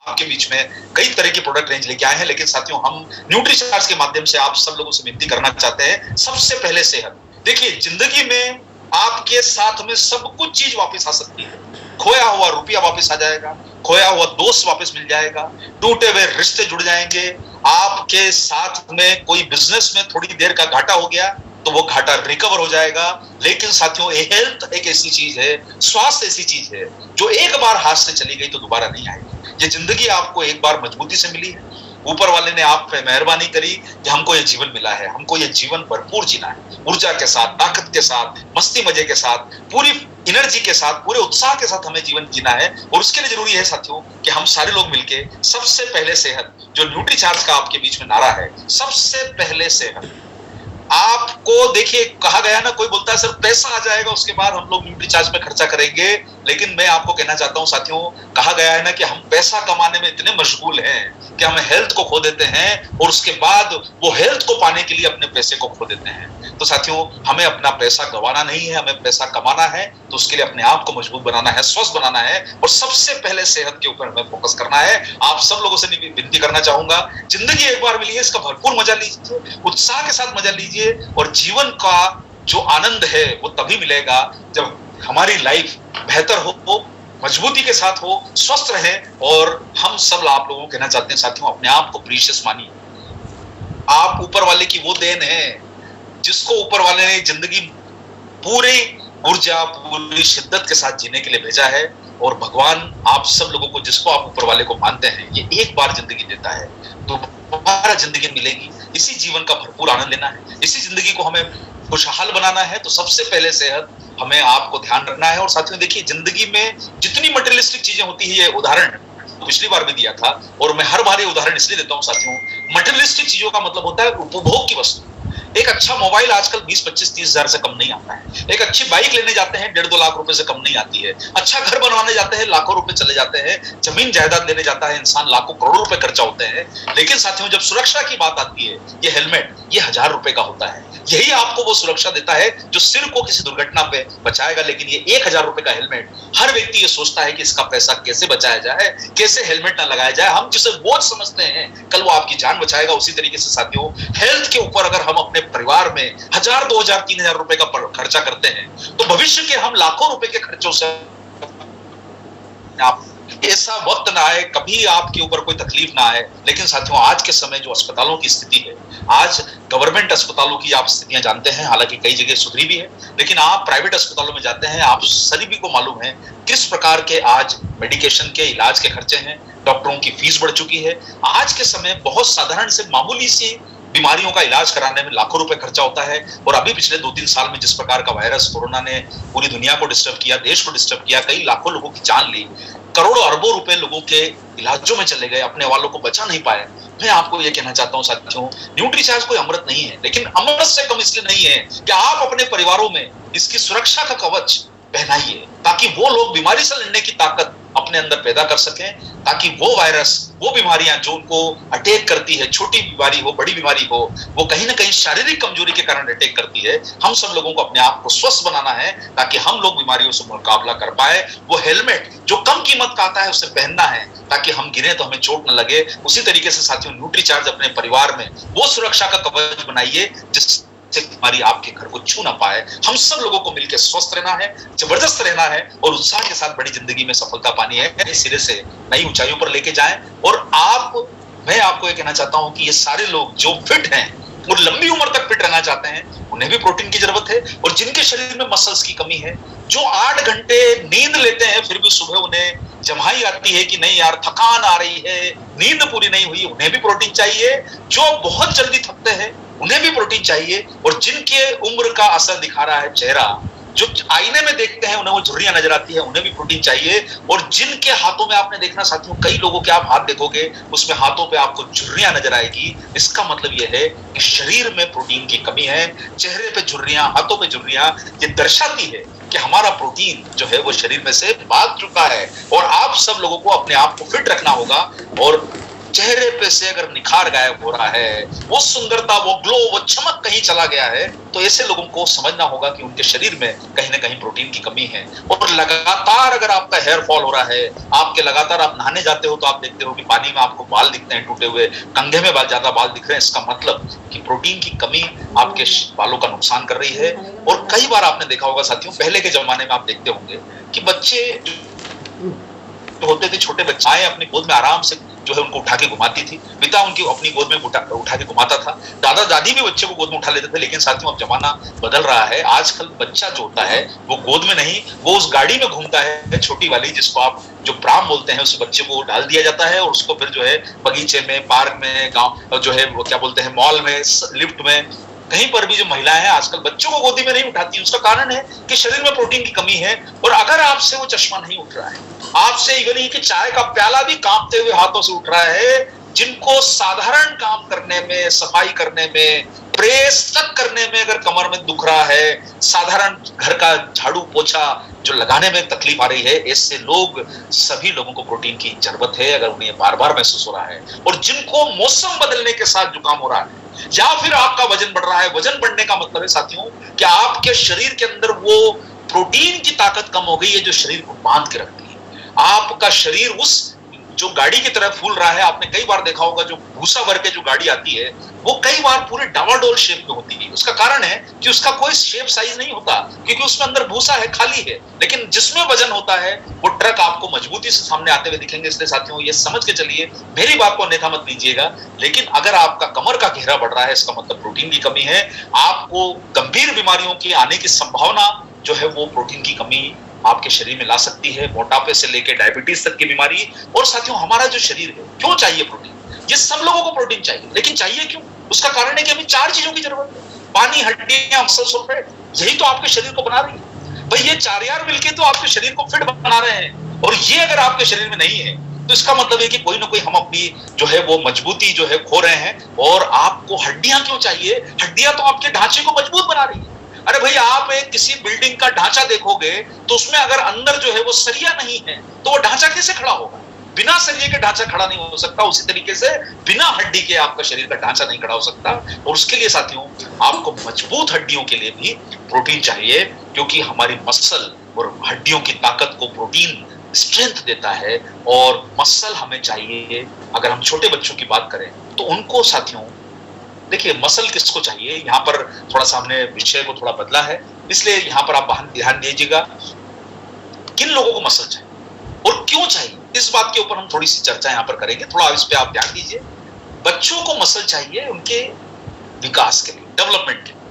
आपके बीच में कई तरह की प्रोडक्ट रेंज लेके आए हैं, लेकिन साथियों हम न्यूट्रीचार्ज के माध्यम से आप सब लोगों से विनती करना चाहते हैं, सबसे पहले सेहत। देखिए, जिंदगी में आपके साथ में सब कुछ चीज वापस आ सकती है। खोया हुआ रुपया वापस आ जाएगा, खोया हुआ दोस्त वापस मिल जाएगा, टूटे हुए रिश्ते जुड़ जाएंगे, आपके साथ में कोई बिजनेस में थोड़ी देर का घाटा हो गया तो वो घाटा रिकवर हो जाएगा। लेकिन साथियों, हेल्थ एक ऐसी चीज है, स्वास्थ्य ऐसी चीज है जो एक बार हाथ से चली गई तो दोबारा नहीं आएगी। ये जिंदगी आपको एक बार मजबूती से मिली है, ऊपर वाले ने आप पे मेहरबानी करी कि हमको ये जीवन मिला है, हमको ये जीवन भरपूर जीना है, ऊर्जा के साथ, ताकत के साथ, मस्ती मजे के साथ, पूरी एनर्जी के साथ, पूरे उत्साह के साथ हमें जीवन जीना है। और उसके लिए जरूरी है साथियों कि हम सारे लोग मिलके सबसे पहले सेहत, जो न्यूट्रीचार्ज का आपके बीच में नारा है, सबसे पहले सेहत। आपको देखिए, कहा गया ना, कोई बोलता है सर पैसा आ जाएगा उसके बाद हम लोग न्यूट्रीचार्ज पे खर्चा करेंगे, लेकिन मैं आपको कहना चाहता हूं साथियों, कहा गया है ना कि हम पैसा कमाने में इतने मशगूल हैं कि हम हेल्थ को खो देते हैं और उसके बाद वो हेल्थ को पाने के लिए अपने पैसे को खो देते हैं। तो साथियों, हमें अपना पैसा गंवाना नहीं है, हमें पैसा कमाना है, तो उसके लिए अपने आप को मजबूत बनाना है, स्वस्थ बनाना है, और सबसे पहले सेहत के ऊपर हमें फोकस करना है। आप सब लोगों से विनती करना चाहूंगा, जिंदगी एक बार मिली है, इसका भरपूर मजा लीजिए, उत्साह के साथ मजा लीजिए, और जीवन का जो आनंद है वो तभी मिलेगा जब हमारी लाइफ बेहतर हो, मजबूती के साथ हो, स्वस्थ रहे। और हम सब आप लोगों को कहना चाहते हैं साथियों, अपने आप को प्रीशियस मानिए। आप ऊपर वाले की वो देन है जिसको ऊपर वाले ने जिंदगी पूरी ऊर्जा, पूरी शिद्दत के साथ जीने के लिए भेजा है। और भगवान आप सब लोगों को, जिसको आप ऊपर वाले को मानते हैं, ये एक बार जिंदगी देता है, तो दोबारा जिंदगी मिलेगी। इसी जीवन का भरपूर आनंद लेना है, इसी जिंदगी को हमें खुशहाल बनाना है। तो सबसे पहले सेहत, हमें आपको ध्यान रखना है। और साथियों देखिए, जिंदगी में जितनी मटेरियलिस्टिक चीजें होती है, ये उदाहरण पिछली बार भी दिया था और मैं हर बार ये उदाहरण इसलिए देता हूं साथियों, मटेरियलिस्टिक चीजों का मतलब होता है उपभोग की वस्तु। एक अच्छा मोबाइल आजकल 20-25-30 हजार से कम नहीं आता है। एक अच्छी बाइक लेने जाते हैं 1.5-2 लाख रुपए से कम नहीं आती है। अच्छा घर बनवाने जाते हैं लाखों रुपए चले जाते हैं। जमीन जायदाद लेने जाता है इंसान, लाखों करोड़ों रुपए खर्चा होते हैं। लेकिन साथियों, जब सुरक्षा की बात आती है, ये हेलमेट, ये 1000 रुपए का होता है। यही आपको वो सुरक्षा देता है जो सिर को किसी दुर्घटना पे बचाएगा। लेकिन ये 1000 रुपए का हेलमेट, हर व्यक्ति ये सोचता है कि इसका पैसा कैसे बचाया जाए, कैसे हेलमेट ना लगाया जाए। हम जिसे बोझ समझते हैं, कल वो आपकी जान बचाएगा। उसी तरीके से साथियों, हेल्थ के ऊपर अगर हम अपने परिवार में 1000, 2000, 3000 रुपए का खर्चा करते हैं, तो भविष्य के हम लाखों रुपए के खर्चों से आप ऐसा वक्त ना आए, कभी आपके ऊपर कोई तकलीफ ना आए। लेकिन साथियों, आज के समय जो अस्पतालों की स्थिति है, आज गवर्नमेंट अस्पतालों की आप स्थितियां जानते हैं, हालांकि कई जगह सुधरी भी है, लेकिन आप प्राइवेट अस्पतालों में जाते हैं, आप सभी को मालूम है किस प्रकार के आज मेडिकेशन के, इलाज के खर्चे हैं। डॉक्टरों की फीस बढ़ चुकी है। आज के समय बहुत साधारण से मामूली सी बीमारियों का इलाज कराने में लाखों रुपए खर्चा होता है। और अभी पिछले 2-3 साल में जिस प्रकार का वायरस कोरोना ने पूरी दुनिया को डिस्टर्ब किया, देश को डिस्टर्ब किया, कई लाखों लोगों की जान ली, करोड़ों अरबों रुपए लोगों के इलाजों में चले गए, अपने वालों को बचा नहीं पाए। मैं आपको ये कहना चाहता हूँ साथियों, न्यूट्रीचार्ज कोई अमृत नहीं है, लेकिन अमृत से कम इसलिए नहीं है कि आप अपने परिवारों में इसकी सुरक्षा का कवच पहनाइए, ताकि वो लोग बीमारी से लड़ने की ताकत अपने अंदर पैदा कर सकें, ताकि वो वायरस, वो बीमारियां जो उनको अटैक करती है, छोटी बीमारी हो, बड़ी बीमारी हो, वो कहीं ना कहीं शारीरिक कमजोरी के कारण अटैक करती है। हम सब लोगों को अपने आप को स्वस्थ बनाना है ताकि हम लोग बीमारियों से मुकाबला कर पाए। वो हेलमेट जो कम कीमत का आता है उसे पहनना है ताकि हम गिरे तो हमें चोट न लगे। उसी तरीके से साथियों, न्यूट्रीचार्ज अपने परिवार में वो सुरक्षा का कवच बनाइए जिस बीमारी आपके घर को छू ना पाए। हम सब लोगों को मिलकर स्वस्थ रहना है, जबरदस्त रहना है और उत्साह के साथ बड़ी जिंदगी में सफलता पानी है, नए सिरे से नई ऊंचाइयों पर लेके जाएं। और मैं आपको ये कहना चाहता हूं कि ये सारे लोग जो फिट हैं और लंबी उम्र तक फिट रहना चाहते हैं, उन्हें भी प्रोटीन की जरूरत है। और जिनके शरीर में मसल्स की कमी है, जो 8 घंटे नींद लेते हैं फिर भी सुबह उन्हें जम्हाई आती है कि नहीं यार थकान आ रही है, नींद पूरी नहीं हुई, उन्हें भी प्रोटीन चाहिए। जो बहुत जल्दी थकते हैं उन्हें भी प्रोटीन चाहिए। और जिनके उम्र का असर दिखा रहा है चेहरा, जो आईने में देखते हैं उन्हें वो झुर्रियां नजर आती है, उन्हें भी प्रोटीन चाहिए। और जिनके हाथों में आपने देखना साथियों, कई लोगों के आप हाथ देखोगे उसमें हाथों पे आपको झुर्रियां नजर आएगी, इसका मतलब यह है कि शरीर में प्रोटीन की कमी है। चेहरे पे झुर्रियां, हाथों पे झुर्रियां, ये दर्शाती है कि हमारा प्रोटीन जो है वो शरीर में से भाग चुका है। और आप सब लोगों को अपने आप को फिट रखना होगा और चेहरे पे से अगर निखार गायब हो रहा है, वो सुंदरता, वो ग्लो, वो चमक कहीं चला गया है, तो ऐसे लोगों को समझना होगा कि उनके शरीर में कहीं ना कहीं प्रोटीन की कमी है। और लगातार अगर आपका हेयर फॉल हो रहा है, आपके लगातार आप नहाने जाते हो तो आप देखते हो कि पानी में आपको बाल दिखते हैं टूटे हुए, कंधे में ज्यादा बाल दिख रहे हैं, इसका मतलब कि प्रोटीन की कमी आपके बालों का नुकसान कर रही है। और कई बार आपने देखा होगा साथियों, पहले के जमाने में आप देखते होंगे कि बच्चे जो होते थे, छोटे बच्चे अपनी गोद में आराम से जो है उनको उठा के घुमाती थी, पिता उनकी अपनी गोद में उठा के घुमाता था, दादा दादी भी बच्चे को गोद में उठा लेते थे। लेकिन साथियों अब जमाना बदल रहा है, आजकल बच्चा जो होता है वो गोद में नहीं, वो उस गाड़ी में घूमता है, छोटी वाली, जिसको आप जो प्राम बोलते हैं, उस बच्चे को डाल दिया जाता है और उसको फिर जो है बगीचे में, पार्क में, गाँव जो है वो क्या बोलते हैं, मॉल में, लिफ्ट में, कहीं पर भी जो महिलाएं हैं आजकल बच्चों को गोदी में नहीं उठाती। उसका कारण है कि शरीर में प्रोटीन की कमी है। और अगर आपसे वो चश्मा नहीं उठ रहा है, आपसे इवन ही कि चाय का प्याला भी कांपते हुए हाथों से उठ रहा है, जिनको साधारण काम करने में, सफाई करने में, प्रेस तक करने में अगर कमर में दुख रहा है, साधारण घर का झाड़ू पोछा जो लगाने में तकलीफ आ रही है, ऐसे लोग, सभी लोगों को प्रोटीन की जरूरत है अगर उन्हें बार बार महसूस हो रहा है। और जिनको मौसम बदलने के साथ जुकाम हो रहा है या फिर आपका वजन बढ़ रहा है, वजन बढ़ने का मतलब है साथियों कि आपके शरीर के अंदर वो प्रोटीन की ताकत कम हो गई है जो शरीर को बांध के रखती है। आपका शरीर उस जो गाड़ी की तरह फूल रहा है। आपने कई बार देखा होगा जो भूसा भर के जो गाड़ी आती है वो कई बार पूरे डावाडोल शेप में होती है। उसका कारण है कि उसका कोई शेप साइज नहीं होता, क्योंकि उसमें अंदर भूसा है, खाली है। लेकिन जिसमें वजन होता है वो ट्रक आपको मजबूती से सामने आते हुए दिखेंगे। इसलिए साथियों ये समझ के चलिए, मेरी बात को अन्यथा मत लीजिएगा, लेकिन अगर आपका कमर का घेरा बढ़ रहा है, इसका मतलब प्रोटीन की कमी है। आपको गंभीर बीमारियों की आने की संभावना जो है वो प्रोटीन की कमी आपके शरीर में ला सकती है, मोटापे से लेकर डायबिटीज तक की बीमारी। और साथियों हमारा जो शरीर है, क्यों चाहिए प्रोटीन? ये सब लोगों को प्रोटीन चाहिए, लेकिन चाहिए क्यों? उसका कारण है कि हमें 4 चीजों की जरूरत है, पानी, हड्डियां, मसल्स और फैट। यही तो आपके शरीर को बना रही है भाई। ये 4 यार मिलके तो आपके शरीर को फिट बना रहे हैं। और ये अगर आपके शरीर में नहीं है तो इसका मतलब है कि कोई ना कोई हम अपनी जो है वो मजबूती जो है खो रहे हैं। और आपको हड्डियां क्यों चाहिए? हड्डियां तो आपके ढांचे को मजबूत बना रही है। अरे भाई आप एक किसी बिल्डिंग का ढांचा देखोगे तो उसमें अगर अंदर जो है वो सरिया नहीं है तो वो ढांचा कैसे खड़ा होगा? बिना सरिये के ढांचा खड़ा नहीं हो सकता। उसी तरीके से बिना हड्डी के आपका शरीर का ढांचा नहीं खड़ा हो सकता। और उसके लिए साथियों आपको मजबूत हड्डियों के लिए भी प्रोटीन चाहिए, क्योंकि हमारी मसल और हड्डियों की ताकत को प्रोटीन स्ट्रेंथ देता है। और मसल हमें चाहिए। अगर हम छोटे बच्चों की बात करें तो उनको साथियों देखिए, मसल किसको चाहिए? यहाँ पर थोड़ा सा हमने विषय को थोड़ा बदला है, इसलिए यहाँ पर आप ध्यान दीजिएगा किन लोगों को मसल चाहिए और क्यों चाहिए। इस बात के ऊपर हम थोड़ी सी चर्चा यहाँ पर करेंगे। थोड़ा इस पे आप ध्यान दीजिए। बच्चों को मसल चाहिए उनके विकास के लिए, डेवलपमेंट के लिए।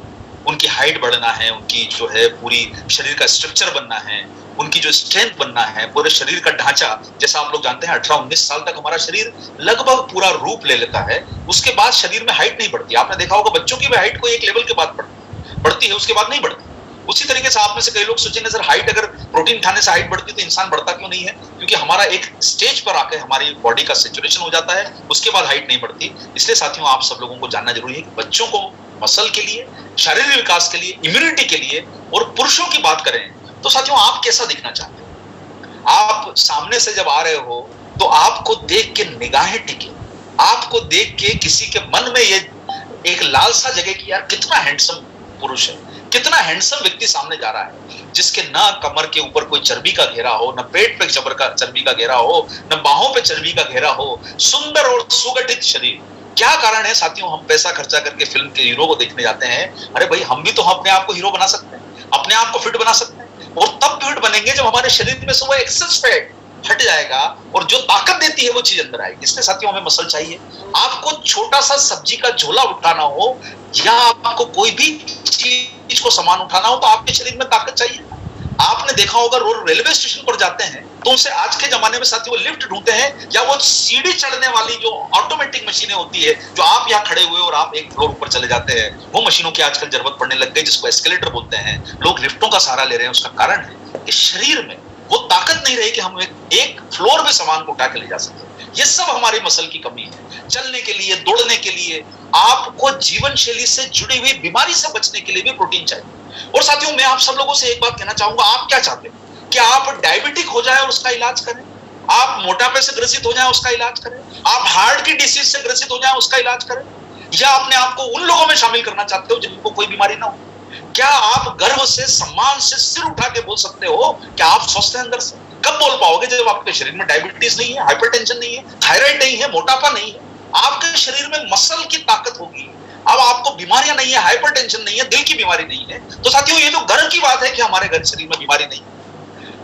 उनकी हाइट बढ़ना है, उनकी जो है पूरी शरीर का स्ट्रक्चर बनना है, उनकी जो स्ट्रेंथ बनना है, पूरे शरीर का ढांचा। जैसा आप लोग जानते हैं 18-19 साल तक हमारा शरीर लगभग पूरा रूप ले लेता है। उसके बाद शरीर में हाइट नहीं बढ़ती। आपने देखा होगा बच्चों की भी हाइट को एक लेवल के बाद बढ़ती है, उसके बाद नहीं बढ़ती। उसी तरीके से आप में से कई लोग सोचेंगे सर हाइट अगर प्रोटीन खाने से हाइट बढ़ती तो इंसान बढ़ता क्यों नहीं है? क्योंकि हमारा एक स्टेज पर आकर हमारी बॉडी का सेचुरेशन हो जाता है, उसके बाद हाइट नहीं बढ़ती। इसलिए साथियों आप सब लोगों को जानना जरूरी है कि बच्चों को मसल के लिए, शारीरिक विकास के लिए, इम्यूनिटी के लिए। और पुरुषों की बात करें तो साथियों आप कैसा दिखना चाहते हैं? आप सामने से जब आ रहे हो तो आपको देख के निगाहें टिके, आपको देख के किसी के मन में ये एक लालसा जगे कि यार कितना हैंडसम पुरुष है, कितना हैंडसम व्यक्ति सामने जा रहा है, जिसके ना कमर के ऊपर कोई चर्बी का घेरा हो, ना पेट पे चर्बी का घेरा हो, ना बाहों पे चर्बी का घेरा हो, सुंदर और सुगठित शरीर। क्या कारण है साथियों? हम पैसा खर्चा करके फिल्म के हीरो को देखने जाते हैं। अरे भाई हम भी तो अपने आप को हीरो बना सकते हैं, अपने आप को फिट बना सकते हैं। और तब फिट बनेंगे जब हमारे शरीर में से वो एक्सेस फैट हट जाएगा और जो ताकत देती है वो चीज अंदर आएगी। इसलिए साथियों हमें मसल चाहिए। आपको छोटा सा सब्जी का झोला उठाना हो या आपको कोई भी चीज को सामान उठाना हो तो आपके शरीर में ताकत चाहिए। आपने देखा होगा रेलवे स्टेशन पर जाते हैं तो उनसे आज के जमाने में साथियों लिफ्ट ढूंढते हैं या वो सीढ़ी चढ़ने वाली जो ऑटोमेटिक मशीनें होती है, जो आप यहाँ खड़े हुए और आप एक फ्लोर ऊपर चले जाते हैं, वो मशीनों की आजकल जरूरत पड़ने लग गई, जिसको एस्केलेटर बोलते हैं। लोग लिफ्टों का सहारा ले रहे हैं। उसका कारण है कि शरीर में वो ताकत नहीं रही कि हम एक फ्लोर में सामान को उठा के ले जा सके। ये सब हमारी मसल की कमी है। चलने के लिए, दौड़ने के लिए, आपको जीवन शैली से जुड़ी हुई बीमारी से बचने के लिए भी प्रोटीन चाहिए। और साथियों मैं आप सब लोगों से एक बात कहना चाहूंगा, आप क्या चाहते हैं कि आप डायबिटिक हो जाए और उसका इलाज करें, आप मोटापे से ग्रसित हो जाए उसका इलाज करें, आप हार्ट की डिसीज से ग्रसित हो जाए उसका इलाज करें, या अपने आप को उन लोगों में शामिल करना चाहते हो जिनको कोई बीमारी ना हो? क्या आप गर्व से, सम्मान से सिर उठा के बोल सकते हो कि आप स्वस्थ हैं अंदर से? कब बोल पाओगे? जब आपके शरीर में डायबिटीज नहीं है, हाइपरटेंशन नहीं है, थायराइड नहीं है, मोटापा नहीं है, आपके शरीर में मसल की ताकत होगी। अब आपको बीमारियां नहीं है, हाइपरटेंशन नहीं है, दिल की बीमारी नहीं है, तो साथियों ये तो गर्व की बात है कि हमारे घर शरीर में बीमारी नहीं है।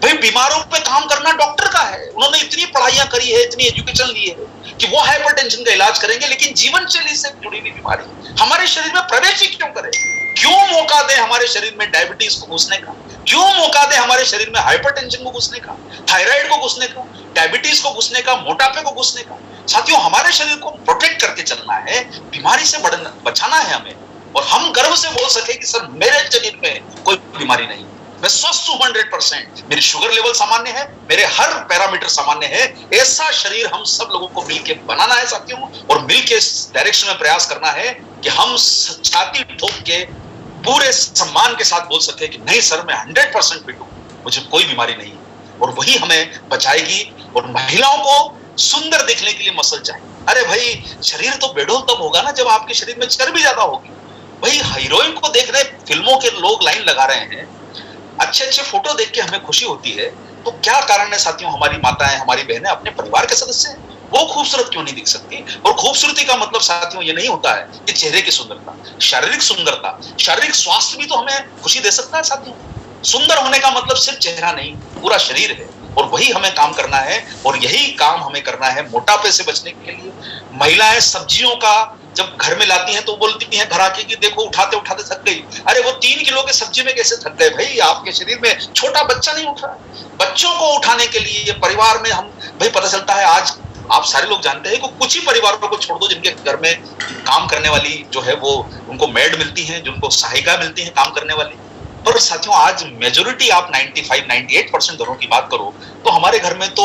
भाई बीमारों पे काम करना डॉक्टर का है, उन्होंने इतनी पढ़ाइयां करी है, इतनी एजुकेशन ली है कि वो हाइपरटेंशन का इलाज करेंगे, लेकिन जीवन शैली से जुड़ी हुई बीमारी हमारे शरीर में प्रवेश ही क्यों करे? क्यों मौका दे हमारे शरीर में डायबिटीज को घुसने का? क्यों मौका दे हमारे शरीर में हाइपरटेंशन को घुसने का, थायराइड को घुसने का, डायबिटीज को घुसने का, मोटापे को घुसने का? साथियों हमारे शरीर को प्रोटेक्ट करके चलना है, बीमारी से बचाना है हमें, और हम गर्व से बोल सके कि सर मेरे शरीर में कोई बीमारी नहीं, मैं स्वस्थ हूं 100%, मेरी शुगर लेवल सामान्य है, मेरे हर पैरामीटर सामान्य है। ऐसा शरीर हम सब लोगों को मिलकर बनाना है साथियों, और मिलकर इस डायरेक्शन में प्रयास करना है कि हम छाती ठोक के पूरे सम्मान के साथ बोल सके कि नहीं सर मैं 100% फिट हूं, मुझे कोई बीमारी नहीं है। और वही हमें बचाएगी। और महिलाओं को सुंदर दिखने के लिए मसल चाहिए। अरे भाई शरीर तो बेडोल तब होगा ना जब आपके शरीर में चर्बी ज्यादा होगी। भाई हीरोइन को देख रहे फिल्मों के लोग लाइन लगा रहे हैं, अच्छे अच्छे फोटो देख के हमें खुशी होती है, तो क्या कारण है साथियों? हमारी माताएं, हमारी बहनें अपने परिवार के सदस्य हैं, वो खूबसूरत क्यों नहीं दिख सकती? और खूबसूरती का मतलब साथियों ये नहीं होता है कि चेहरे की सुंदरता, शारीरिक सुंदरता, शारीरिक स्वास्थ्य भी तो हमें खुशी दे सकता है साथियों। सुंदर होने का मतलब सिर्फ चेहरा नहीं, पूरा शरीर है, और वही हमें काम करना है। और यही काम हमें करना है मोटापे से बचने के लिए। महिलाएं सब्जियों का जब घर में लाती हैं तो बोलती हैं घर आके कि देखो उठाते उठाते थक गई। अरे वो 3 किलो की सब्जी में कैसे थक गए? भाई आपके शरीर में छोटा बच्चा नहीं उठ रहा। बच्चों को उठाने के लिए परिवार में हम भाई पता चलता है, आज आप सारे लोग जानते हैं कि कुछ ही परिवारों को छोड़ दो जिनके घर में काम करने वाली जो है वो उनको मेड मिलती है, जिनको सहायिका मिलती है काम करने वाली। पर साथियों आज मेजोरिटी आप 95-98% घरों की बात करो तो हमारे घर में तो,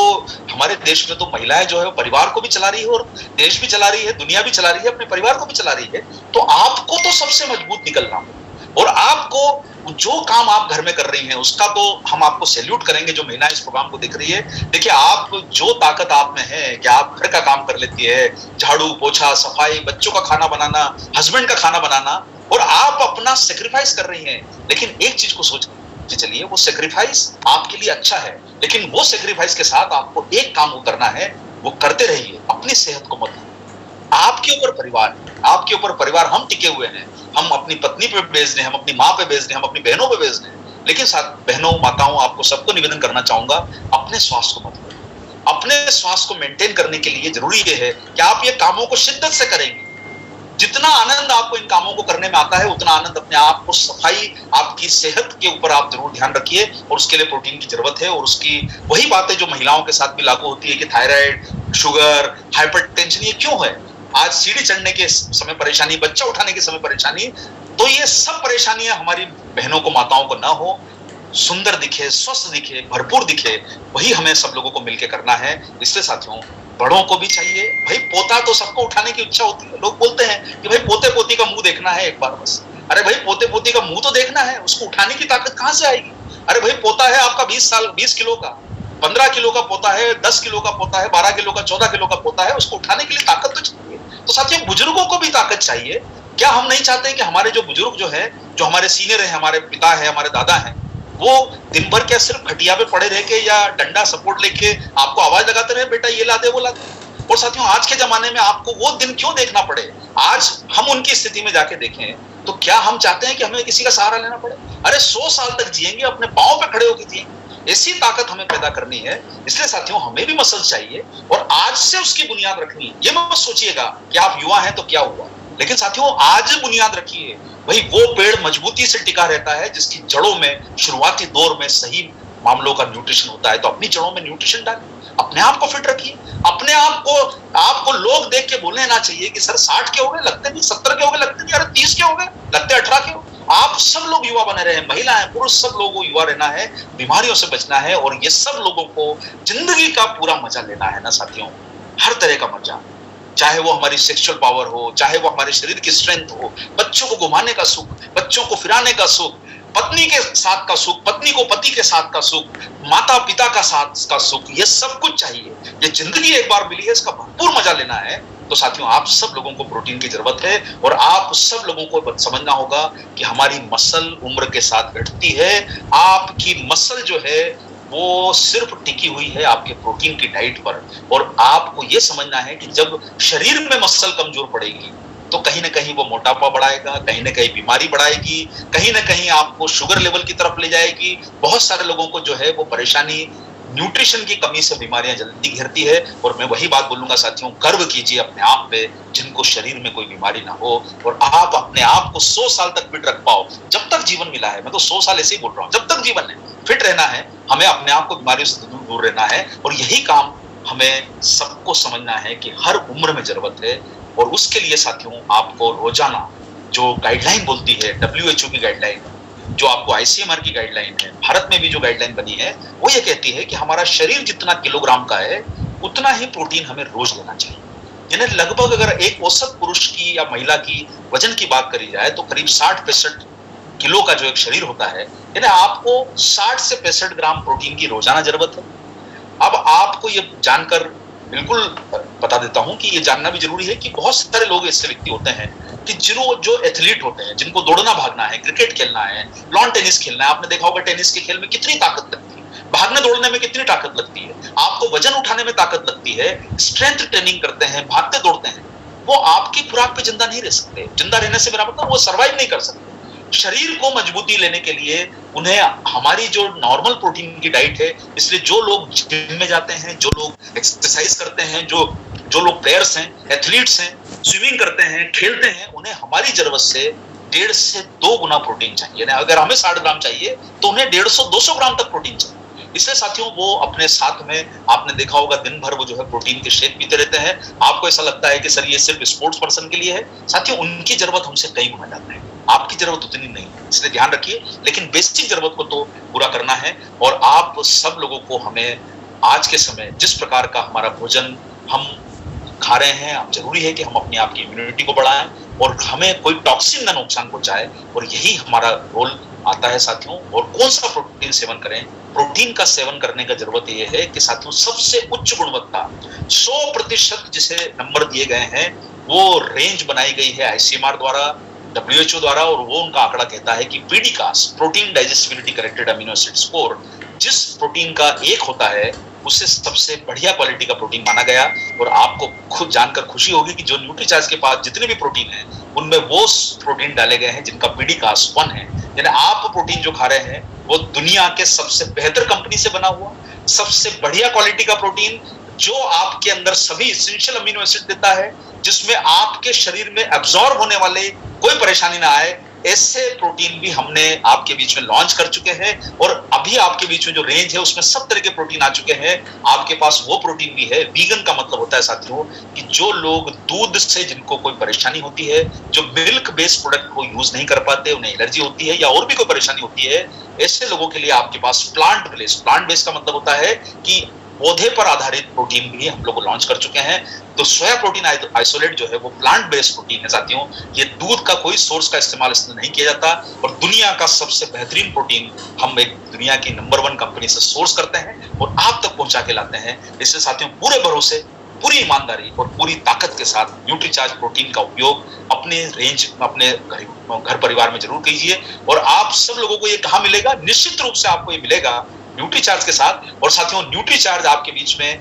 हमारे देश में तो महिलाएं जो है परिवार को भी चला रही है, और देश भी चला रही है, दुनिया भी चला रही है, अपने परिवार को भी चला रही है। तो आपको तो सबसे मजबूत निकलना हो, और आपको जो काम आप घर में कर रही हैं उसका तो हम आपको सैल्यूट करेंगे जो महिला इस प्रोग्राम को देख रही है। देखिए आप जो ताकत आप में है कि आप घर का काम कर लेती है, झाड़ू पोछा सफाई, बच्चों का खाना बनाना, हस्बैंड का खाना बनाना, और आप अपना सेक्रीफाइस कर रही हैं। लेकिन एक चीज को सोच के चलिए, वो सेक्रीफाइस आपके लिए अच्छा है, लेकिन वो सेक्रीफाइस के साथ आपको एक काम करना है, वो करते रहिए, अपनी सेहत को मत। आपके ऊपर परिवार, आपके ऊपर परिवार, हम टिके हुए हैं, हम अपनी पत्नी पे बेच रहे हैं, हम अपनी माँ पे बेच रहे हैं, हम अपनी बहनों पे बेच रहे हैं। लेकिन साथ बहनों माताओं आपको सबको निवेदन करना चाहूंगा, अपने स्वास्थ्य को मत भूलिए। अपने स्वास्थ्य को मेंटेन करने के लिए जरूरी ये है कि आप ये कामों को शिद्दत से करेंगे। जितना आनंद आपको इन कामों को करने में आता है उतना आनंद अपने आप को, सफाई, आपकी सेहत के ऊपर आप जरूर ध्यान रखिए, और उसके लिए प्रोटीन की जरूरत है। और उसकी वही बातें जो महिलाओं के साथ भी लागू होती है कि थायराइड, शुगर, हाइपरटेंशन, ये क्यों है? आज सीढ़ी चढ़ने के समय परेशानी, बच्चा उठाने के समय परेशानी, तो ये सब परेशानियां हमारी बहनों को, माताओं को ना हो, सुंदर दिखे, स्वस्थ दिखे, भरपूर दिखे, वही हमें सब लोगों को मिलकर करना है। इसलिए साथियों बड़ों को भी चाहिए, भाई पोता तो सबको उठाने की इच्छा होती है। लोग बोलते हैं कि भाई पोते पोती का मुंह देखना है एक बार बस। अरे भाई पोते पोती का मुंह तो देखना है, उसको उठाने की ताकत कहां से आएगी? अरे भाई पोता है आपका 20 किलो का, 15 किलो का पोता है, 10 किलो का पोता है, 12 किलो का, 14 किलो का पोता है, उसको उठाने के लिए ताकत तो चाहिए। तो साथियों बुजुर्गों को भी ताकत चाहिए। क्या हम नहीं चाहते कि हमारे जो बुजुर्ग जो है, जो हमारे सीनियर है, हमारे पिता है, हमारे दादा है, वो दिन भर क्या सिर्फ खटिया पे पड़े रह के या डंडा सपोर्ट लेके आपको आवाज लगाते रहे बेटा ये ला दे वो ला दे? और साथियों आज के जमाने में आपको वो दिन क्यों देखना पड़े? आज हम उनकी स्थिति में जाके देखें तो क्या हम चाहते हैं कि हमें किसी का सहारा लेना पड़े? अरे 100 साल तक जिएंगे, अपने पांव पे खड़े होकर जिएंगे। ऐसी ताकत हमें पैदा करनी है। इसलिए साथियों हमें भी मसल चाहिए, और आज से उसकी बुनियाद रखनी है। ये मत सोचिएगा कि आप युवा हैं तो क्या हुआ, लेकिन साथियों आज बुनियाद रखिए। भाई वो पेड़ मजबूती से टिका रहता है जिसकी जड़ों में शुरुआती दौर में सही मामलों का न्यूट्रिशन होता है। तो अपनी जड़ों में न्यूट्रिशन डालिए, अपने आप को फिट रखिए, अपने आप को, आपको लोग देख के बोलने ना चाहिए कि सर 60 के हो गए, लगते नहीं 70 के हो गए, लगते नहीं अरे 30 के हो गए, लगते 18 के हो। आप सब लोग युवा बने रहे, महिलाएं पुरुष सब लोगों को युवा रहना है, बीमारियों से बचना है, और ये सब लोगों को जिंदगी का पूरा मजा लेना है ना साथियों, हर तरह का मजा, चाहे वो हमारी सेक्सुअल पावर हो, चाहे वो हमारे शरीर की स्ट्रेंथ हो, बच्चों को घुमाने का सुख, बच्चों को फिराने का सुख, पत्नी के साथ का सुख, पत्नी को पति के साथ का सुख, माता पिता का साथ का सुख, ये सब कुछ चाहिए। ये जिंदगी एक बार मिली है, इसका भरपूर मजा लेना है। तो साथियों, आप सब लोगों को प्रोटीन की जरूरत है और आप सब लोगों को समझना होगा कि हमारी मसल उम्र के साथ घटती है। आपकी मसल जो है वो सिर्फ टिकी हुई है आपके प्रोटीन की डाइट पर। और आपको यह समझना है कि जब शरीर में मसल कमजोर पड़ेगी तो कहीं ना कहीं वो मोटापा बढ़ाएगा, कहीं ना कहीं बीमारी बढ़ाएगी, कहीं ना कहीं आपको शुगर लेवल की तरफ ले जाएगी। बहुत सारे लोगों को जो है वो परेशानी, न्यूट्रिशन की कमी से बीमारियां जल्दी घेरती है। और मैं वही बात बोलूंगा साथियों, गर्व कीजिए अपने आप पे जिनको शरीर में कोई बीमारी ना हो और आप अपने आप को 100 साल तक फिट रख पाओ। जब तक जीवन मिला है, मैं तो 100 साल ऐसे ही बोल रहा हूं, जब तक जीवन है फिट रहना है, हमें अपने आप को बीमारियों से दूर रहना है। और यही काम हमें सबको समझना है कि हर उम्र में जरूरत है। और उसके लिए साथियों, आपको रोजाना जो गाइडलाइन बोलती है, WHO की गाइडलाइन, जो आपको ICMR की गाइडलाइन है, भारत में भी जो गाइडलाइन बनी है, वो ये कहती है कि हमारा शरीर जितना किलोग्राम का है उतना ही प्रोटीन हमें रोज लेना चाहिए। यानी लगभग अगर एक औसत पुरुष की या महिला की वजन की बात करी जाए तो करीब 60-65 किलो का जो एक शरीर होता है, यानी आपको 60 से 65 ग्राम प्रोटीन की रोजाना जरूरत है। अब आपको ये जानकर बिल्कुल बता देता हूं कि ये जानना भी जरूरी है कि बहुत सारे लोग ऐसे व्यक्ति होते हैं कि जो एथलीट होते हैं, जिनको दौड़ना भागना है, क्रिकेट खेलना है, लॉन टेनिस खेलना है। आपने देखा होगा टेनिस के खेल में कितनी ताकत लगती है, भागने दौड़ने में कितनी ताकत लगती है, आपको वजन उठाने में ताकत लगती है, स्ट्रेंथ ट्रेनिंग करते हैं, भागते दौड़ते हैं। वो आपकी खुराक पे जिंदा नहीं रह सकते। जिंदा रहने से मेरा मतलब वो सर्वाइव नहीं कर सकते। शरीर को मजबूती लेने के लिए उन्हें हमारी जो नॉर्मल प्रोटीन की डाइट है, इसलिए जो लोग जिम में जाते हैं, जो लोग एक्सरसाइज करते हैं, जो लोग प्लेयर्स हैं, एथलीट्स हैं, स्विमिंग करते हैं, खेलते हैं, उन्हें हमारी जरूरत से 1.5 से 2 गुना प्रोटीन चाहिए। अगर हमें 60 ग्राम चाहिए तो उन्हें 150-200 ग्राम तक प्रोटीन चाहिए। इसलिए साथियों, वो अपने साथ में, आपने देखा होगा दिन भर वो जो है प्रोटीन के शेक पीते रहते हैं। आपको ऐसा लगता है कि सर ये सिर्फ स्पोर्ट्स पर्सन के लिए है। साथियों, उनकी जरूरत हमसे कई गुना ज्यादा है, आपकी जरूरत उतनी नहीं है, इसलिए ध्यान रखिए। लेकिन बेसिक जरूरत को तो पूरा करना है। और आप सब लोगों को, हमें आज के समय जिस प्रकार का हमारा भोजन हम खा रहे हैं, अब जरूरी है कि हम अपने आप की इम्यूनिटी को बढ़ाएं और हमें कोई टॉक्सिन ना नुकसान पहुंचाए। और यही हमारा रोल आता है साथियों। और कौन सा प्रोटीन सेवन करें? प्रोटीन का सेवन करने का जरूरत यह है कि साथियों, सबसे उच्च गुणवत्ता 100% जिसे नंबर दिए गए हैं, वो रेंज बनाई गई है ICMR द्वारा, WHO द्वारा। और वो उनका आंकड़ा कहता है कि PDCAAS, protein digestibility corrected amino acid score, जिस प्रोटीन का 1 होता है उससे सबसे बढ़िया क्वालिटी का प्रोटीन माना गया। और आपको खुद जानकर खुशी होगी कि जो न्यूट्रीचार्ज के पास जितने भी प्रोटीन हैं, उनमें वो प्रोटीन डाले गए हैं जिनका PDCAAS 1 है। यानी आप प्रोटीन जो खा रहे हैं वो दुनिया के सबसे बेहतर कंपनी से बना हुआ, सबसे बढ़िया क्वालिटी का प्रोटीन, जो आपके अंदर सभी एसेंशियल अमीनो एसिड देता है, जिसमें आपके शरीर में एब्जॉर्ब होने वाले कोई परेशानी ना आए। ऐसे प्रोटीन भी हमने आपके बीच में लॉन्च कर चुके हैं। और अभी आपके बीच में जो रेंज है उसमें सब तरह के प्रोटीन आ चुके हैं। आपके पास वो प्रोटीन भी है। वीगन का मतलब होता है साथियों कि जो लोग दूध से, जिनको कोई परेशानी होती है, जो मिल्क बेस्ड प्रोडक्ट को यूज नहीं कर पाते, उन्हें एलर्जी होती है या और भी कोई परेशानी होती है, ऐसे लोगों के लिए आपके पास प्लांट बेस्ड का मतलब होता है कि पौधे पर आधारित प्रोटीन भी हम लोग लॉन्च कर चुके हैं। तो सोया प्रोटीन आइसोलेट जो है वो प्लांट बेस्ड प्रोटीन है साथियों। ये दूध का कोई सोर्स का इस्तेमाल इसमें नहीं किया जाता। और दुनिया का सबसे बेहतरीन प्रोटीन हम एक दुनिया की नंबर 1 कंपनी से सोर्स करते हैं और आप तक पहुंचा के लाते हैं। इससे साथियों, पूरे भरोसे, पूरी ईमानदारी और पूरी ताकत के साथ न्यूट्रीचार्ज प्रोटीन का उपयोग अपने रेंज, अपने घर परिवार में जरूर कीजिए। और आप सब लोगों को ये कहाँ मिलेगा? निश्चित रूप से आपको ये मिलेगा न्यूट्रीचार्ज के साथ। और साथियों, न्यूट्रीचार्ज आपके बीच में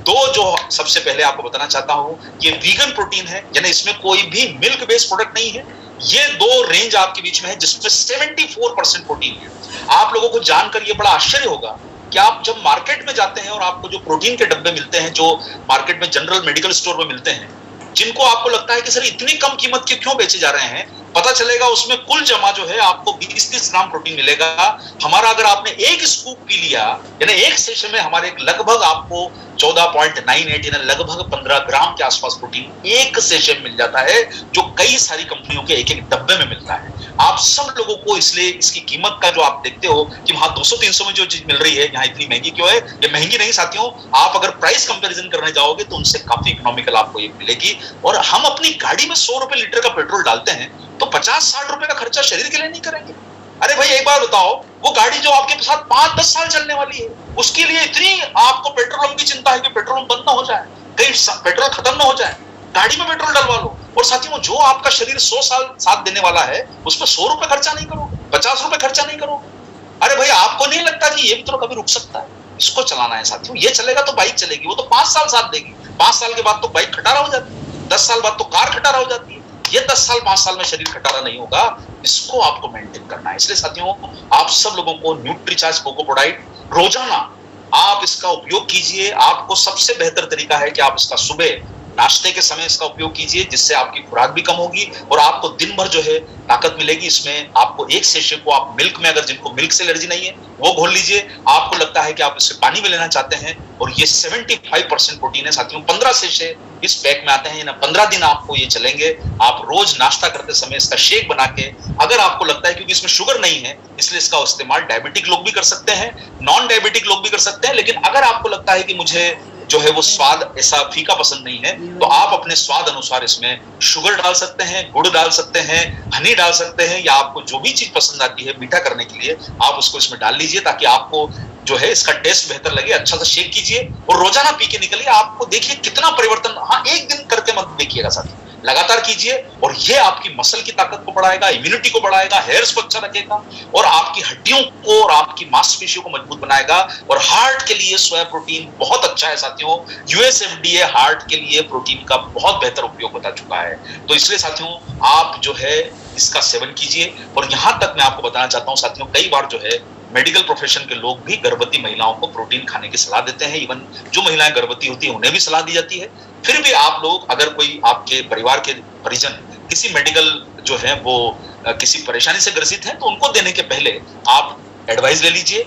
2 जो सबसे पहले आपको बताना चाहता हूं, ये वीगन प्रोटीन है, यानी इसमें कोई भी मिल्क बेस्ड प्रोडक्ट नहीं है। ये 2 रेंज आपके बीच में है जिसमें 74% प्रोटीन है। आप लोगों को जानकर ये बड़ा आश्चर्य होगा कि आप जब मार्केट में जाते हैं और आपको जो प्रोटीन के डब्बे मिलते हैं, जो मार्केट में जनरल मेडिकल स्टोर में मिलते हैं, जिनको आपको लगता है कि सर इतनी कम कीमत के क्यों बेचे जा रहे हैं, पता चलेगा उसमें कुल जमा जो है आपको 20-30 ग्राम प्रोटीन मिलेगा। हमारा अगर आपने एक स्कूप पी लिया, यानी एक सेशन में हमारे लगभग आपको 14.98 यानी लगभग 15 ग्राम के आसपास प्रोटीन एक सेशन मिल जाता है, जो कई सारी कंपनियों के एक डब्बे में मिलता है। आप सब लोगों को इसलिए इसकी कीमत का जो आप देखते हो कि वहां 200-300 में जो चीज मिल रही है, यहाँ इतनी महंगी क्यों है? ये महंगी नहीं साथियों, आप अगर प्राइस कंपैरिजन करने जाओगे तो उनसे काफी इकोनॉमिकल आपको ये मिलेगी। और हम अपनी गाड़ी में 100 रुपए लीटर का पेट्रोल डालते हैं तो 50-60 रुपए का खर्चा शरीर के लिए नहीं करेंगे। अरे भाई एक बार बताओ, वो गाड़ी जो आपके साथ 5-10 साल चलने वाली है, उसके लिए इतनी आपको पेट्रोल की चिंता है कि पेट्रोल बंद ना हो जाए, कहीं पेट्रोल खत्म ना हो जाए, गाड़ी में पेट्रोल डलवा लो। और साथियों, जो आपका शरीर 100 साल साथ देने वाला है, उसमें 100 रुपए खर्चा नहीं करो, 50 रुपए खर्चा नहीं करो। अरे भाई, आपको नहीं लगता कि ये भी तो कभी रुक सकता है? इसको चलाना है साथियों। ये चलेगा तो बाइक चलेगी, वो तो 5 साल साथ देगी। 5 साल के बाद तो बाइक खटारा हो जाती है, 10 साल बाद तो कार खटारा हो जाती है। ये 10 साल 5 साल में शरीर खटारा नहीं होगा, इसको आपको मेंटेन करना है। इसलिए साथियों, आप सब लोगों को न्यूट्रीचार्ज कोकोप्रोडाइट रोजाना आप इसका उपयोग कीजिए। आपको सबसे बेहतर तरीका है कि आप इसका सुबह नाश्ते के समय इसका उपयोग कीजिए, जिससे आपकी खुराक भी कम होगी और आपको दिन भर जो है ताकत मिलेगी। इसमें आपको एक सेशे को आप मिल्क में, अगर जिनको मिल्क से एलर्जी नहीं है वो घोल लीजिए। आपको लगता है कि आप इसे पानी में लेना चाहते हैं, और ये 75% प्रोटीन है साथियों। 15 सेशे इस पैक में आते हैं ना, 15 दिन आपको ये चलेंगे। आप रोज नाश्ता करते समय इसका शेक बना के, अगर आपको लगता है, क्योंकि इसमें शुगर नहीं है इसलिए इसका इस्तेमाल डायबिटिक लोग भी कर सकते हैं, नॉन डायबिटिक लोग भी कर सकते हैं। लेकिन अगर आपको लगता है कि मुझे जो है वो स्वाद ऐसा फीका पसंद नहीं है, तो आप अपने स्वाद अनुसार इसमें शुगर डाल सकते हैं, गुड़ डाल सकते हैं, हनी डाल सकते हैं, या आपको जो भी चीज पसंद आती है मीठा करने के लिए आप उसको इसमें डाल लीजिए, ताकि आपको जो है इसका टेस्ट बेहतर लगे। अच्छा सा शेक कीजिए और रोजाना पी के निकलिए। आपको देखिए कितना परिवर्तन। हाँ, एक दिन करके मत देखिएगा साथी, लगातार कीजिए, और ये आपकी मसल की ताकत को बढ़ाएगा, इम्यूनिटी को बढ़ाएगा, हेयर्स को अच्छा रखेगा, और आपकी हड्डियों को और आपकी मांसपेशियों को मजबूत बनाएगा। और हार्ट के लिए सोया प्रोटीन बहुत अच्छा है साथियों। यूएसएफडीए हार्ट के लिए प्रोटीन का बहुत बेहतर उपयोग बता चुका है। तो इसलिए साथियों, आप जो है इसका सेवन कीजिए। और यहां तक मैं आपको बताना चाहता हूं साथियों, कई बार जो है मेडिकल प्रोफेशन के लोग भी गर्भवती महिलाओं को प्रोटीन खाने की सलाह देते हैं। इवन जो महिलाएं गर्भवती होती हैं उन्हें भी सलाह दी जाती है। फिर भी आप लोग, अगर कोई आपके परिवार के परिजन किसी मेडिकल जो है वो किसी परेशानी से ग्रसित हैं, तो उनको देने के पहले आप एडवाइस ले लीजिए।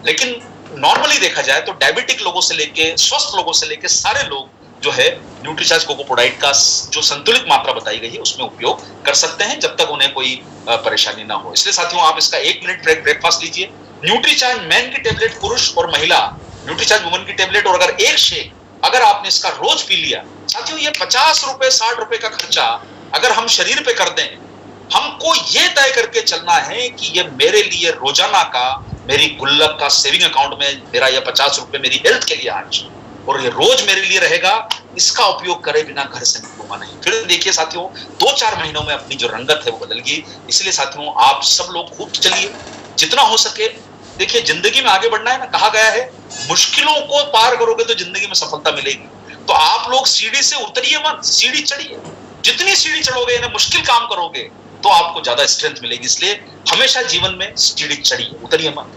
लेकिन नॉर्मली देखा जाए तो डायबिटिक लोगों से लेके स्वस्थ लोगों से लेके सारे लोग जो है न्यूट्रीचार्ज कोकोप्रोडाइट का जो संतुलित मात्रा बताई गई है उसमें उपयोग कर सकते हैं, जब तक उन्हें कोई परेशानी ना हो। इसलिए साथियों, आप इसका 1 मिनट ब्रेकफास्ट लीजिए। न्यूट्रीचार्ज मैन की टेबलेट पुरुष और महिला, न्यूट्रीचार्ज वुमन की टेबलेट, और अगर एक शेक अगर आपने इसका रोज पी लिया साथियों, ये 50 रुपए 60 रुपए का खर्चा अगर हम शरीर पे कर दें, हमको ये तय करके चलना है कि ये मेरे लिए रोजाना का, मेरी गुल्लक का सेविंग अकाउंट में मेरा ये 50 रुपए मेरी हेल्थ के लिए आज, और ये रोज मेरे लिए रहेगा। इसका उपयोग करे बिना घर से निकलूंगा नहीं। फिर देखिए साथियों, 2-4 महीनों में अपनी जो रंगत है वो बदल गई। इसलिए साथियों, आप सब लोग खूब चलिए, जितना हो सके। देखिए, जिंदगी में आगे बढ़ना है ना, कहा गया है मुश्किलों को पार करोगे तो जिंदगी में सफलता मिलेगी। तो आप लोग सीढ़ी से उतरिए मत, सीढ़ी चढ़िए। जितनी सीढ़ी चढ़ोगे ना, मुश्किल काम करोगे, तो आपको ज्यादा स्ट्रेंथ मिलेगी। इसलिए हमेशा जीवन में सीढ़ी चढ़िए, उतरिए मत।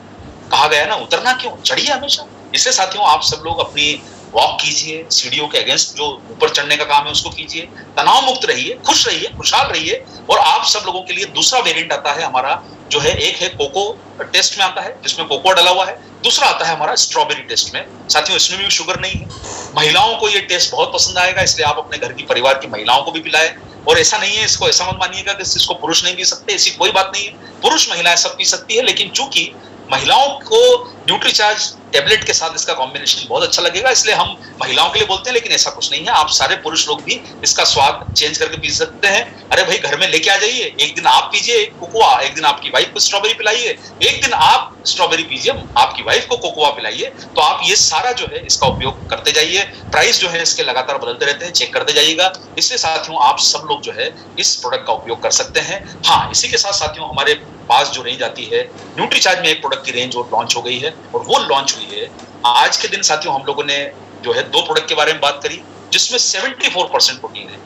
कहा गया ना, उतरना क्यों, चढ़िए हमेशा। इसलिए साथियों, आप सब लोग अपनी वॉक कीजिए, सीढ़ियों के अगेंस्ट जो ऊपर चढ़ने का काम है उसको कीजिए। तनाव मुक्त रहिए, खुश रहिए, खुशहाल रहिए। और आप सब लोगों के लिए दूसरा वेरिएंट आता है हमारा, जो है एक है कोको टेस्ट में आता है जिसमें कोको डला हुआ है, दूसरा आता है हमारा स्ट्रॉबेरी टेस्ट में। साथियों, इसमें भी शुगर नहीं है। महिलाओं को ये टेस्ट बहुत पसंद आएगा, इसलिए आप अपने घर की परिवार की महिलाओं को भी पिलाएं। और ऐसा नहीं है, इसको ऐसा मत मानिएगा कि इसको पुरुष नहीं पी सकते, ऐसी कोई बात नहीं है। पुरुष महिलाएं सब पी सकती है, लेकिन चूंकि महिलाओं को न्यूट्रीचार्ज टेबलेट के साथ इसका कॉम्बिनेशन बहुत अच्छा लगेगा, इसलिए हम महिलाओं के लिए बोलते हैं। लेकिन ऐसा कुछ नहीं है, आप सारे पुरुष लोग भी इसका स्वाद चेंज करके पी सकते हैं। अरे भाई, घर में लेके आ जाइए, एक दिन आप पीजिए कोकोआ, एक दिन आपकी वाइफ को स्ट्रॉबेरी पिलाइए, एक दिन आप स्ट्रॉबेरी पीजिए, आपकी वाइफ को कोकोआ पिलाइए। तो आप ये सारा जो है इसका उपयोग करते जाइए। प्राइस जो है इसके लगातार बदलते रहते हैं, चेक करते जाइएगा। इसलिए साथियों, आप सब लोग जो है इस प्रोडक्ट का उपयोग कर सकते हैं। हाँ, इसी के साथ साथियों, हमारे पास जो रेंज आती है न्यूट्रीचार्ज में, एक प्रोडक्ट की रेंज और लॉन्च हो गई है, और वो लॉन्च हुई है आज के दिन। साथियों, हम लोगों ने जो है 2 प्रोडक्ट के बारे में बात करी, जिसमें 74% प्रोटीन है।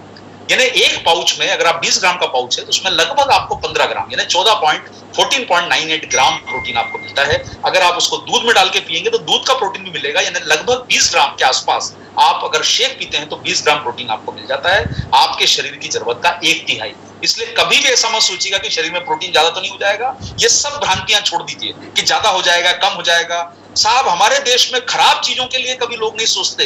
यानी एक पाउच में, अगर आप 20 ग्राम का पाउच है तो उसमें लगभग आपको 15 ग्राम यानी 14.98 ग्राम प्रोटीन आपको मिलता है। अगर आप उसको दूध में डाल के पिएंगे तो दूध का प्रोटीन भी मिलेगा, यानी लगभग 20 ग्राम के आसपास। आप अगर शेक पीते हैं तो 20 ग्राम प्रोटीन आपको मिल जाता है, आपके शरीर की जरूरत का 1/3। इसलिए कभी भी ऐसा मत सोचिएगा कि शरीर में प्रोटीन ज्यादा तो नहीं हो जाएगा। ये सब भ्रांतियां छोड़ दीजिए कि ज्यादा हो जाएगा, कम हो जाएगा। साहब, हमारे देश में खराब चीजों के लिए कभी लोग नहीं सोचते,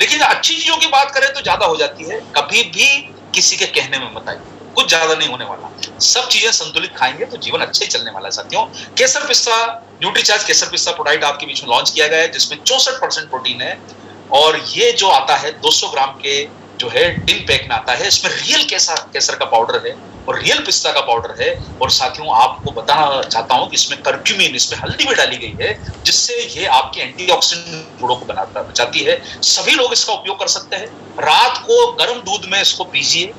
लेकिन अच्छी चीजों की बात करें तो ज्यादा हो जाती है। कभी भी किसी के कहने में मत आइए, कुछ ज्यादा नहीं होने वाला। सब चीजें संतुलित खाएंगे तो जीवन अच्छे ही चलने वाला है। साथियों, केसर पिस्ता, न्यूट्रीचार्ज केसर पिस्ता प्रोडक्ट आपके बीच में लॉन्च किया गया है, जिसमें 64% प्रोटीन है। और ये जो आता है 200 ग्राम के जो है टिन पैक में आता है, इसमें रियल केसर का पाउडर है और रियल पिस्ता का पाउडर है। और साथियों आपको बताना चाहता हूं कि इसमें करक्यूमिन, इसमें हल्दी भी डाली गई है, जिससे ये आपके एंटीऑक्सीडेंट गुणों को बचाती है। सभी लोग इसका उपयोग कर सकते हैं। रात को गर्म दूध में इसको पीजिए,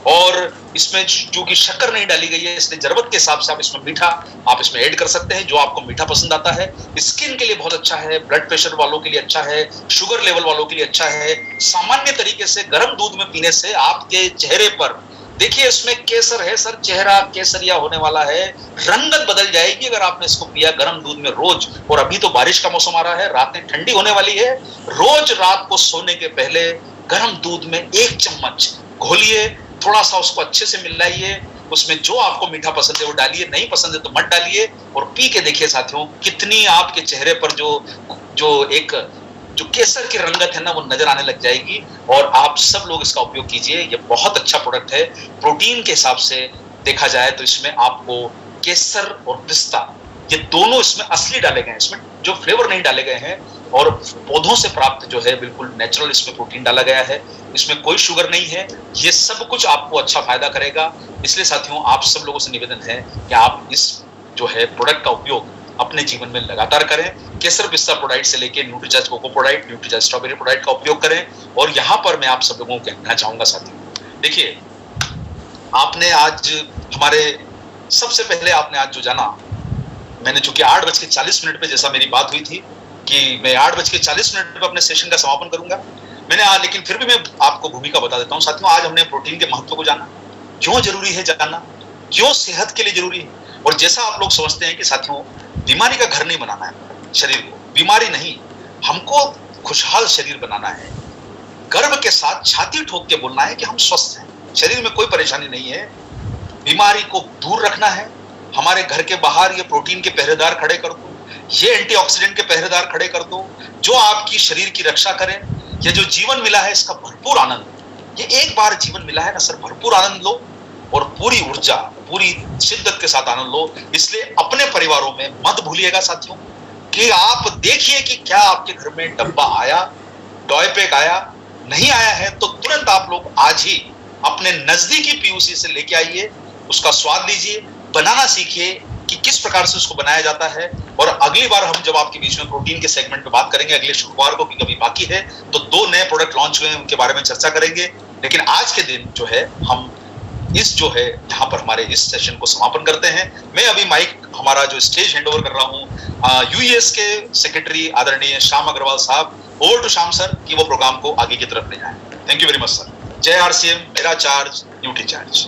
और इसमें क्योंकि शक्कर नहीं डाली गई है इसलिए जरूरत के हिसाब से आप इसमें मीठा आप इसमें ऐड कर सकते हैं, जो आपको मीठा पसंद आता है। स्किन के लिए बहुत अच्छा है, ब्लड प्रेशर वालों के लिए अच्छा है, शुगर लेवल वालों के लिए अच्छा है। सामान्य तरीके से गर्म दूध में पीने से आपके चेहरे पर, देखिए इसमें केसर है सर, चेहरा केसरिया होने वाला है, रंगत बदल जाएगी अगर आपने इसको पिया गर्म दूध में रोज। और अभी तो बारिश का मौसम आ रहा है, रातें ठंडी होने वाली है, रोज रात को सोने के पहले गर्म दूध में 1 चम्मच घोलिए, थोड़ा सा उसको अच्छे से मिलाइए, उसमें जो आपको मीठा पसंद है वो डालिए, नहीं पसंद है तो मत डालिए, और पी के देखिए साथियों कितनी आपके चेहरे पर जो केसर की रंगत है ना वो नजर आने लग जाएगी। और आप सब लोग इसका उपयोग कीजिए, ये बहुत अच्छा प्रोडक्ट है। प्रोटीन के हिसाब से देखा जाए तो इसमें आपको केसर और पिस्ता ये दोनों इसमें असली डाले गए हैं, इसमें जो फ्लेवर नहीं डाले गए हैं, और पौधों से प्राप्त जो है बिल्कुल नेचुरल इसमें प्रोटीन डाला गया है, इसमें कोई शुगर नहीं है। ये सब कुछ आपको अच्छा फायदा करेगा। इसलिए साथियों आप सब लोगों से निवेदन है कि आप इस जो है प्रोडक्ट का उपयोग अपने जीवन में लगातार करें। केसर पिस्ता प्रोडक्ट से लेके Nutricharge cocoa product, Nutricharge strawberry product का उपयोग करें। और यहाँ पर मैं आप सब लोगों को कहना चाहूंगा साथियों, देखिए आपने आज सबसे पहले आपने आज जो जाना, मैंने चूंकि 8:40 पे जैसा मेरी बात हुई थी कि मैं 8:40 पे अपने सेशन का समापन करूंगा, लेकिन फिर भी मैं आपको भूमिका बता देता हूं साथियों। आज हमने प्रोटीन के महत्व को जाना, क्यों जरूरी है जानना, क्यों सेहत के लिए जरूरी है। और जैसा आप लोग समझते हैं कि साथियों बीमारी का घर नहीं बनाना है शरीर को, बीमारी नहीं, हमको खुशहाल शरीर बनाना है। गर्व के साथ छाती ठोक के बोलना है कि हम स्वस्थ हैं, शरीर में कोई परेशानी नहीं है। बीमारी को दूर रखना है। हमारे घर के बाहर ये प्रोटीन के पहरेदार खड़े कर दो, ये एंटीऑक्सीडेंट के पहरेदार खड़े कर दो, जो आपकी शरीर की रक्षा करें। ये जो जीवन मिला है इसका भरपूर आनंद, ये एक बार जीवन मिला है ना सर, भरपूर आनंद लो और पूरी ऊर्जा पूरी शिद्दत के साथ आनंद लो। इसलिए अपने परिवारों में मत भूलिएगा साथियों कि आप देखिए कि क्या आपके घर में डब्बा आया, टॉय पैक आया, नहीं आया है तो तुरंत आप लोग आज ही अपने नजदीकी पीयूसी से लेके आइए, उसका स्वाद लीजिए, बनाना सीखिए कि किस प्रकार से उसको बनाया जाता है। और अगली बार हम जब आपके बीच में प्रोटीन के सेगमेंट पे बात करेंगे अगले शुक्रवार को, कि कभी बाकी है तो 2 नए प्रोडक्ट लॉन्च हुए हैं उनके बारे में चर्चा करेंगे। लेकिन आज के दिन जो है हम इस जो है यहाँ पर हमारे इस सेशन को समापन करते हैं। मैं अभी माइक हमारा जो स्टेज हैंड ओवर कर रहा हूँ यूएस के सेक्रेटरी आदरणीय श्याम अग्रवाल साहब, ओवर टू श्याम सर कि वो प्रोग्राम को आगे की तरफ ले जाएं। Thank you very much sir. जय आरसीएम, मेरा चार्ज न्यूट्री चार्ज।